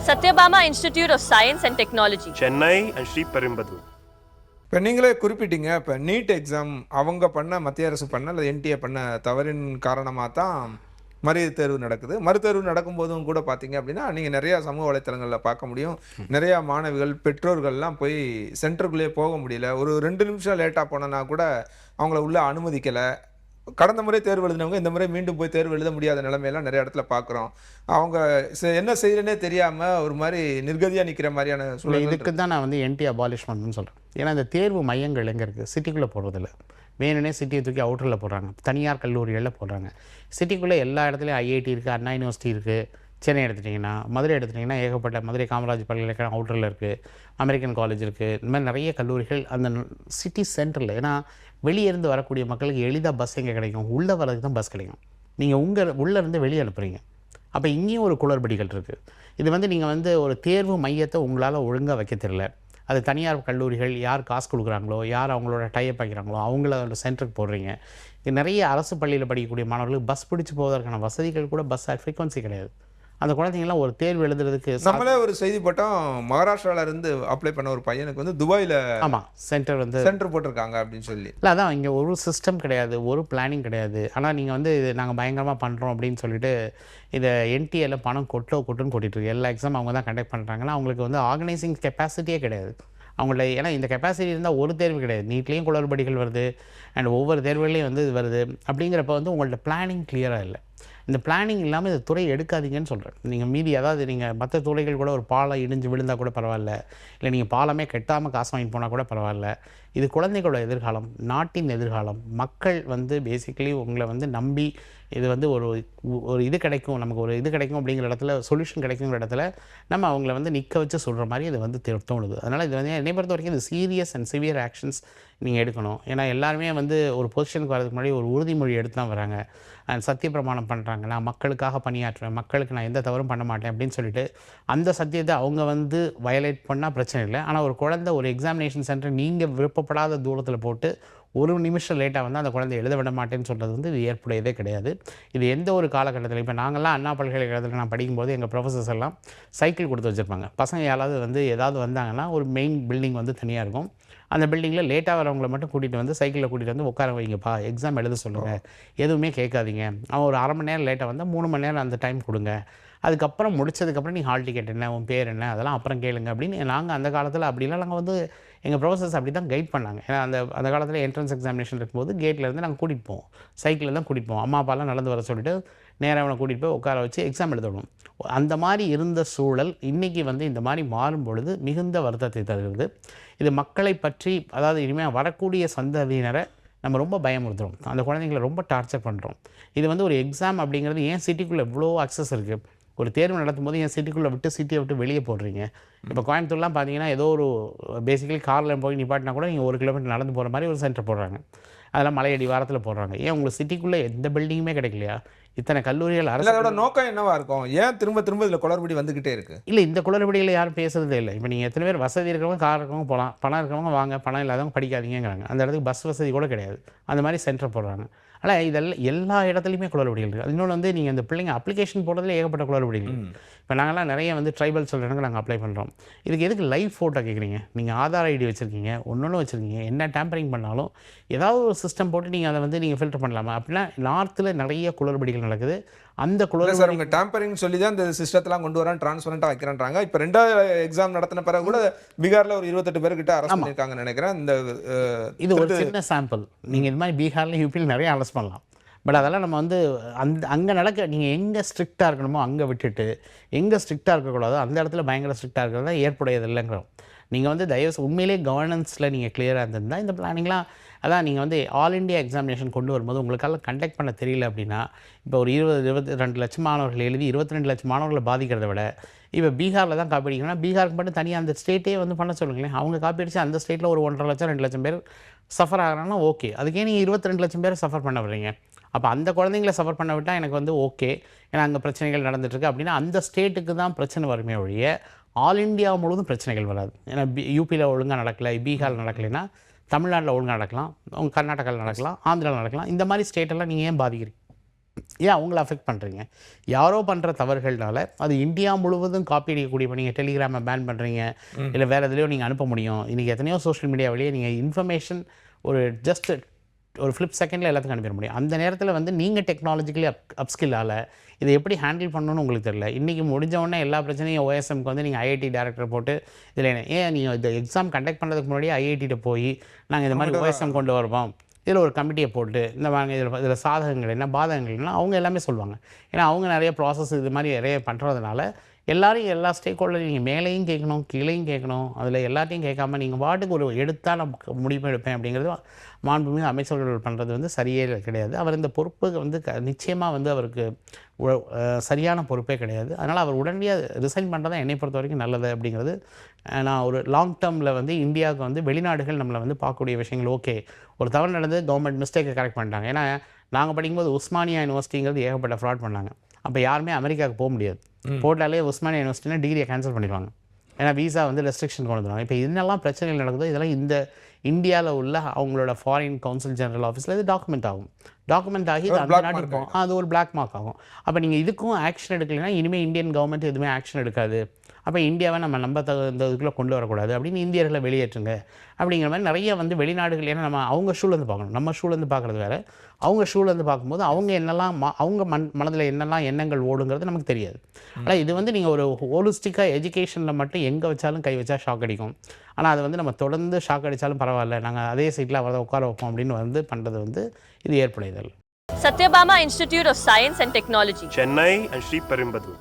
Satyabama Institute of Science and Technology, Chennai and Sri Perumbudur. இப்போ நீங்களே குறிப்பிட்டீங்க, இப்போ NEET exam அவங்க பண்ண மத்திய அரசு பண்ண அல்லது என்டிஏ பண்ண தவறின் காரணமாக தான் மறுதேர்வு நடக்குது. மறுதேர்வு நடக்கும்போதும் கூட பார்த்தீங்க அப்படின்னா, நீங்கள் நிறையா சமூக வலைத்தளங்களில் பார்க்க முடியும். நிறையா மாணவிகள், பெற்றோர்கள்லாம் போய் சென்டருக்குள்ளேயே போக முடியல. ஒரு 2 நிமிஷம் லேட்டாக போனோன்னா கூட அவங்கள உள்ளே அனுமதிக்கலை. கடந்த முறை தேர்வு எழுதினவங்க இந்த முறை மீண்டும் போய் தேர்வு எழுத முடியாத நிலைமையெல்லாம் நிறைய இடத்துல பார்க்குறோம். அவங்க என்ன செய்யறேனே தெரியாமல் ஒரு மாதிரி நிர்கதியாக நிற்கிற மாதிரியான சூழ்நிலை. இதுக்கு தான் நான் வந்து என்டி அபாலிஷ் பண்ணணும்னு சொல்கிறேன். ஏன்னா இந்த தேர்வு மையங்கள் எங்கே இருக்குது? சிட்டிக்குள்ளே போடுறதில்ல. வேணுனே சிட்டியை தூக்கி அவுட்டரில் போடுறாங்க, தனியார் கல்லூரிகளில் போடுறாங்க. சிட்டிக்குள்ளே எல்லா இடத்துலையும் ஐஐடி இருக்குது, அண்ணா யூனிவர்சிட்டி இருக்குது. சென்னை எடுத்துட்டிங்கன்னா, மதுரை எடுத்துட்டிங்கன்னா ஏகப்பட்ட மதுரை காமராஜ் பல்கலைக்கழகம் அவுட்டரில் இருக்குது, அமெரிக்கன் காலேஜ் இருக்குது. இந்த மாதிரி நிறைய கல்லூரிகள் அந்த சிட்டி சென்டரில். ஏன்னா வெளியே இருந்து வரக்கூடிய மக்களுக்கு எளிதாக பஸ் எங்கே கிடைக்கும்? உள்ளே வரதுக்கு தான் பஸ் கிடைக்கும். நீங்கள் உள்ளேருந்து வெளியே அனுப்புகிறீங்க. அப்போ இங்கேயும் ஒரு குளறுபடிகள் இருக்குது. இது வந்து நீங்கள் வந்து ஒரு தேர்வு மையத்தை உங்களால் ஒழுங்காக வைக்க தெரியல. அது தனியார் கல்லூரிகள் யார் காசு கொடுக்குறாங்களோ, யார் அவங்களோட டைப் வைக்கிறாங்களோ அவங்கள அந்த சென்டருக்கு போடுறீங்க. இது நிறைய அரசு பள்ளியில் படிக்கக்கூடிய மாணவர்களுக்கு பஸ் பிடிச்சி போவதற்கான வசதிகள் கூட பஸ் ஃப்ரீக்வன்சி கிடையாது. அந்த குழந்தைங்களாம் ஒரு தேர்வு எழுதுறதுக்கு நம்மளே ஒரு செய்தி போட்டோம். மகாராஷ்டிராவிலேருந்து அப்ளை பண்ண ஒரு பையனுக்கு வந்து துபாயில் ஆமாம் சென்டர் போட்டிருக்காங்க அப்படின்னு சொல்லி. இல்லை, அதான் இங்கே ஒரு சிஸ்டம் கிடையாது, ஒரு பிளானிங் கிடையாது. ஆனால் நீங்கள் வந்து இது நாங்கள் பயங்கரமாக பண்ணுறோம் அப்படின்னு சொல்லிட்டு இதை என்டிஏல பணம் கொட்டுன்னு கொட்டிகிட்ருக்கு. எல்லா எக்ஸாம் அவங்க தான் கண்டக்ட் பண்ணுறாங்கன்னா அவங்களுக்கு வந்து ஆர்கனைசிங் கெப்பாசிட்டியே கிடையாது அவங்கள. ஏன்னா இந்த கெப்பாசிட்டி இருந்தால் ஒரு தேர்வு கிடையாது. நீட்லேயும் குளறுபடிகள் வருது, அண்ட் ஒவ்வொரு தேர்வுகளையும் வந்து இது வருது. அப்படிங்கிறப்ப வந்து உங்கள்ட்ட பிளானிங் கிளியராக இல்லை. இந்த பிளானிங் இல்லாமல் இந்த துறை எடுக்காதீங்கன்னு சொல்கிறேன். நீங்கள் மீதி அதாவது நீங்கள் மற்ற துறைகள் கூட ஒரு பாலம் இடிஞ்சு விழுந்தால் கூட பரவாயில்ல, இல்லை நீங்கள் பாலமே கெட்டாமல் காசு வாங்கிட்டு போனால் கூட பரவாயில்ல. இது குழந்தைகளோட எதிர்காலம், நாட்டின் எதிர்காலம். மக்கள் வந்து பேசிக்கலி உங்களை வந்து நம்பி இது வந்து ஒரு இது கிடைக்கும், நமக்கு ஒரு இது கிடைக்கும் அப்படிங்கிற இடத்துல, சொல்யூஷன் கிடைக்குங்கிற இடத்துல நம்ம அவங்கள வந்து நிற்க வச்சு சொல்கிற மாதிரி இது வந்து தோணுது. அதனால் இது வந்து என்னை பொறுத்த வரைக்கும் இது சீரியஸ் அண்ட் சிவியர் ஆக்ஷன்ஸ் நீங்கள் எடுக்கணும். ஏன்னா எல்லாருமே வந்து ஒரு பொசிஷனுக்கு வரதுக்கு முன்னாடி ஒரு உறுதிமொழி எடுத்து தான் வராங்க. சத்திய பிரமாணம் பண்ணுறாங்க, நான் மக்களுக்காக பணியாற்றுவேன், மக்களுக்கு நான் எந்த தவறும் பண்ண மாட்டேன் அப்படின்னு சொல்லிட்டு அந்த சத்தியத்தை அவங்க வந்து வயலேட் பண்ணால் பிரச்சனை இல்லை. ஆனால் ஒரு குழந்தை ஒரு எக்ஸாமினேஷன் சென்டர் நீங்கள் விருப்பப்படாத தூரத்தில் போட்டு ஒரு நிமிஷம் லேட்டாக வந்து அந்த குழந்தை எழுத விட மாட்டேன்னு சொல்கிறது வந்து இது ஏற்புடையதே கிடையாது. இது எந்த ஒரு காலகட்டத்தில், இப்போ நாங்கள்லாம் அண்ணா பல்கலைக்கழகத்தில் நான் படிக்கும்போது எங்கள் ப்ரொஃபஸர்ஸ் எல்லாம் சைக்கிள் கொடுத்து வச்சுருப்பாங்க. பசங்க யாராவது வந்து ஏதாவது வந்தாங்கன்னா ஒரு மெயின் பில்டிங் வந்து தனியாக இருக்கும். அந்த பில்டிங்கில் லேட்டாக வரவங்களை மட்டும் கூட்டிகிட்டு வந்து சைக்கிளில் கூட்டிகிட்டு வந்து உட்கார வைங்கப்பா, எக்ஸாம் எழுத சொல்லுங்கள், எதுவுமே கேட்காதீங்க. அவன் ஒரு அரை மணி நேரம் லேட்டாக வந்தால் 3 மணி நேரம் அந்த டைம் கொடுங்க. அதுக்கப்புறம் முடிச்சதுக்கப்புறம் நீ ஹால் டிக்கெட் என்ன, உன் பேர் என்ன, அதெல்லாம் அப்புறம் கேளுங்க அப்படின்னு. நாங்கள் அந்த காலத்தில் அப்படிலாம் நாங்கள் வந்து எங்கள் ப்ரொஃபஸர்ஸ் அப்படி தான் கைட் பண்ணாங்க. ஏன்னா அந்த காலத்தில் என்ட்ரன்ஸ் எக்ஸாமினேஷன் இருக்கும்போது கேட்லேருந்து நாங்கள் கூட்டிகிட்டு போவோம், சைக்கிளில் தான் கூட்டிகிட்டு போவோம். அம்மா அப்பாலாம் நடந்து வர சொல்லிட்டு நேராக அவனை கூட்டிகிட்டு போய் உட்கார வச்சு எக்ஸாம் எழுதணும். அந்த மாதிரி இருந்த சூழல் இன்றைக்கி வந்து இந்த மாதிரி மாறும் பொழுது மிகுந்த வருத்தத்தை தருகிறது. இது மக்களை பற்றி, அதாவது இனிமேல் வரக்கூடிய சந்ததியினரை நம்ம ரொம்ப பயமுறுத்துகிறோம், அந்த குழந்தைங்களை ரொம்ப டார்ச்சர் பண்ணுறோம். இது வந்து ஒரு எக்ஸாம் அப்படிங்கிறது ஏன் சிட்டிக்குள்ளே இவ்வளோ அக்சஸ் இருக்குது? ஒரு தேர்வு நடத்தும் போது என் சிட்டிக்குள்ளே விட்டு சிட்டியை விட்டு வெளியே போடுறீங்க. இப்போ கோயம்புத்தூர்லாம் பார்த்தீங்கன்னா ஏதோ ஒரு பேசிக்கலி காரில் போய் நிப்பாட்டினா கூட நீங்கள் 1 கிலோமீட்டர் நடந்து போகிற மாதிரி ஒரு சென்டர் போடுறாங்க. அதெல்லாம் மலையடி வாரத்தில் போடுறாங்க. ஏன் உங்களுக்கு சிட்டிக்குள்ளே எந்த பில்டிங்குமே கிடைக்கலையா? இத்தனை கல்லூரிகள் அரசோட நோக்கம் என்னவா இருக்கும்? ஏன் திரும்ப இதில் குளறுபடி வந்துக்கிட்டே இருக்குது? இல்லை, இந்த குளறுபடிகளை யாரும் பேசுறதே இல்லை. இப்போ நீங்கள் எத்தனை பேர் வசதி இருக்கிறவங்க, கார் இருக்கிறவங்க போகலாம், பணம் இருக்கிறவங்க வாங்க, பணம் இல்லாதவங்க படிக்காதீங்கிறாங்க. அந்த இடத்துக்கு பஸ் வசதி கூட கிடையாது, அந்த மாதிரி சென்டர் போடுறாங்க. ஆனால் இதெல்லாம் எல்லா இடத்துலையுமே குளறுபடிகள் இருக்குது. இன்னொன்று வந்து நீங்கள் இந்த பிள்ளைங்க அப்ளிகேஷன் போடுறதுல ஏகப்பட்ட குளறுபடிகள். இப்போ நாங்கள்லாம் நிறைய வந்து ட்ரைபல் சொல்கிறவங்க நாங்கள் அப்ளை பண்ணுறோம். இதுக்கு எதுக்கு லைவ் ஃபோட்டோ கேட்குறீங்க? நீங்கள் ஆதார் ஐடி வச்சுருக்கீங்க, ஒன்று வச்சுருக்கீங்க, என்ன டேம்பரிங் பண்ணாலும் ஏதாவது ஒரு சிஸ்டம் போட்டு நீங்கள் அதை வந்து நீங்கள் ஃபில்டர் பண்ணலாமா? அப்படின்னா நார்த்தில் நிறைய குளறுபடிகள் நடக்குது. அந்த குளறுபடி டேம்பரிங் சொல்லி தான் இந்த சிஸ்டத்தெல்லாம் கொண்டு வரான், டிரான்ஸ்பரண்டாக வைக்கிறான்றாங்க. இப்போ 2வது எக்ஸாம் நடத்தின பிறகு கூட பீகாரில் ஒரு 28 பேர்கிட்ட அரெஸ்ட் பண்ணியிருக்காங்கன்னு நினைக்கிறேன். இது ஒரு சின்ன சாம்பிள். நீங்கள் இது மாதிரி பீகாரில் யூபியில் நிறைய அரெஸ்ட் பண்ணலாம். பட் அதெல்லாம் நம்ம வந்து அங்கே நடக்க, நீங்கள் எங்கே ஸ்ட்ரிக்டாக இருக்கணுமோ அங்கே விட்டுட்டு எங்கே ஸ்ட்ரிக்டாக இருக்கக்கூடாதோ அந்த இடத்துல பயங்கர ஸ்ட்ரிக்டாக இருக்கிறது தான் ஏற்புடையது இல்லைங்கிறோம். நீங்கள் வந்து தயவு உண்மையிலே கவர்னன்ஸில் நீங்கள் கிளியராக இருந்திருந்தால் இந்த பிளானிங்லாம், அதான் நீங்கள் வந்து ஆல் இண்டியா எக்ஸாமினேஷன் கொண்டு வரும்போது உங்களுக்கால கண்டக்ட் பண்ண தெரியல அப்படின்னா, இப்போ ஒரு 22 லட்சம் மாணவர்கள் எழுதி 22 லட்சம் மாணவர்களை பாதிக்கிறத விட இப்போ பீகாரில் தான் காப்பி அடிக்கணும்னா பீகாருக்கு மட்டும் தனியாக அந்த ஸ்டேட்டே வந்து பண்ண சொல்லுங்களேன். அவங்க காப்பி அடித்து அந்த ஸ்டேட்டில் ஒரு 1.5 லட்சம் 2 லட்சம் பேர் சஃபர் ஆகிறாங்கன்னா ஓகே. அதுக்கே நீங்கள் 22 லட்சம் பேர் சஃபர் பண்ண வர்றீங்க. அப்போ அந்த குழந்தைங்கள சஃபர் பண்ண விட்டால் எனக்கு வந்து ஓகே, ஏன்னா அங்கே பிரச்சனைகள் நடந்துட்டுருக்கு அப்படின்னா அந்த ஸ்டேட்டுக்கு தான் பிரச்சனை வருமே ஒழிய ஆல் இண்டியா முழுவதும் பிரச்சனைகள் வராது. ஏன்னா யூபியில் ஒழுங்காக நடக்கலை, பீகார் நடக்கலைன்னா தமிழ்நாட்டில் ஒழுங்காக நடக்கலாம், கர்நாடகாவில் நடக்கலாம், ஆந்திராவில் நடக்கலாம். இந்த மாதிரி ஸ்டேட்டெல்லாம் நீங்கள் ஏன் பாதிக்கிறீங்க? ஏன் அவங்கள அஃபெக்ட் பண்ணுறீங்க? யாரோ பண்ணுற தவறுகள்னால அது இந்தியா முழுவதும் காப்பி அடிக்கக்கூடிய, இப்போ நீங்கள் டெலிகிராமை பேன் பண்ணுறீங்க, இல்லை வேறு எதுலையோ நீங்கள் அனுப்ப முடியும். இன்றைக்கி எத்தனையோ சோஷியல் மீடியா வழியே நீங்கள் இன்ஃபர்மேஷன் ஒரு ஜஸ்ட் ஒரு ஃப்ளிப் செகண்டில் எல்லாத்துக்கும் அனுப்பிட முடியும். அந்த நேரத்தில் வந்து நீங்கள் டெக்னாலஜிக்கலி அப்ஸ்கில்லால் இதை எப்படி ஹேண்டில் பண்ணணும்னு உங்களுக்கு தெரியல. இன்றைக்கி முடிஞ்சவொடனே எல்லா பிரச்சனையும் ஓஎஸ்எம்க்கு வந்து நீங்கள் ஐஐடி டேரக்டர் போட்டு இதில் ஏன் நீங்கள் இந்த எக்ஸாம் கண்டக்ட் பண்ணுறதுக்கு முன்னாடியே ஐஐடிட்ட போய் நாங்கள் இந்த மாதிரி ஓஎஸ்எம் கொண்டு வருவோம், இதில் ஒரு கமிட்டியை போட்டு இந்த வாங்க இதில் சாதகங்கள் என்ன பாதகங்கள் என்ன அவங்க எல்லாமே சொல்லுவாங்க. ஏன்னா அவங்க நிறைய ப்ராசஸ் இது மாதிரி நிறைய பண்ணுறதுனால எல்லாரும் எல்லா ஸ்டேக் ஹோல்டரையும் நீங்கள் மேலேயும் கேட்கணும் கீழேயும் கேட்கணும். அதில் எல்லாத்தையும் கேட்காம நீங்கள் பாட்டுக்கு ஒரு எடுத்தால் நான் முடிவு எடுப்பேன் அப்படிங்கிறது மாண்புமிகு அமைச்சர்கள் பண்ணுறது வந்து சரியே கிடையாது. அவர் இந்த பொறுப்பு வந்து நிச்சயமாக வந்து அவருக்கு சரியான பொறுப்பே கிடையாது. அதனால் அவர் உடனடியாக ரிசைன் பண்ணுறது என்னை பொறுத்த வரைக்கும் நல்லது அப்படிங்கிறது. நான் ஒரு லாங் டேர்மில் வந்து இந்தியாவுக்கு வந்து வெளிநாடுகள் நம்மளை வந்து பார்க்கக்கூடிய விஷயங்கள் ஓகே ஒரு தவறு நடந்து கவர்மெண்ட் மிஸ்டேக்கை கரெக்ட் பண்ணிட்டாங்க. ஏன்னா நாங்கள் படிக்கும்போது உஸ்மானியா யூனிவர்சிட்டிங்கிறது ஏகப்பட்ட ஃப்ராட் பண்ணாங்க. அப்போ யாருமே அமெரிக்காவுக்கு போக முடியாது. போட்டாலே உஸ்மானியா யூனிவர்சிட்டினா டிகிரியை கேன்சல் பண்ணிடுவாங்க. ஏன்னா வீசா வந்து ரெஸ்ட்ரிக்ஷன் கொண்டு வந்துடுவாங்க. இப்போ என்னெல்லாம் பிரச்சனைகள் நடக்குதோ இதெல்லாம் இந்த இந்தியாவில் உள்ள அவங்களோட ஃபாரின் கவுன்சில் ஜெனரல் ஆஃபீஸில் இது டாக்குமெண்ட் ஆகி இது அந்த நாட்டுக்கு போகும். அது ஒரு பிளாக் மார்க் ஆகும். அப்போ நீங்கள் இதுக்கும் ஆக்ஷன் எடுக்கலைன்னா இனிமேல் இந்தியன் கவர்மெண்ட் எதுவுமே ஆக்ஷன் எடுக்காது. அப்போ இந்தியாவை நம்ம இந்த இதுக்குள்ளே கொண்டு வரக்கூடாது அப்படின்னு இந்தியர்களை வெளியேற்றுங்க அப்படிங்கிற மாதிரி நிறைய வந்து வெளிநாடுகள். ஏன்னா நம்ம அவங்க ஷூலேருந்து பார்க்கணும், நம்ம ஷூலேருந்து பார்க்குறது வேறு. அவங்க ஷூலேருந்து பார்க்கும்போது அவங்க என்னெல்லாம் அவங்க மனதில் என்னெல்லாம் எண்ணங்கள் ஓடுங்கிறது நமக்கு தெரியாது. ஆனால் இது வந்து நீங்கள் ஒரு ஹோலிஸ்டிக்காக எஜுகேஷனில் மட்டும் எங்கே வச்சாலும் கை வச்சா ஷாக் அடிக்கும். ஆனால் அது வந்து நம்ம தொடர்ந்து ஷாக் அடித்தாலும் பரவாயில்ல, நாங்கள் அதே சீட்டில் அவரை உட்கார வைப்போம் அப்படின்னு வந்து பண்ணுறது வந்து இது ஏற்புடையதல்ல. Satyabama Institute of Science and Technology, Chennai and Sri Perumbudur.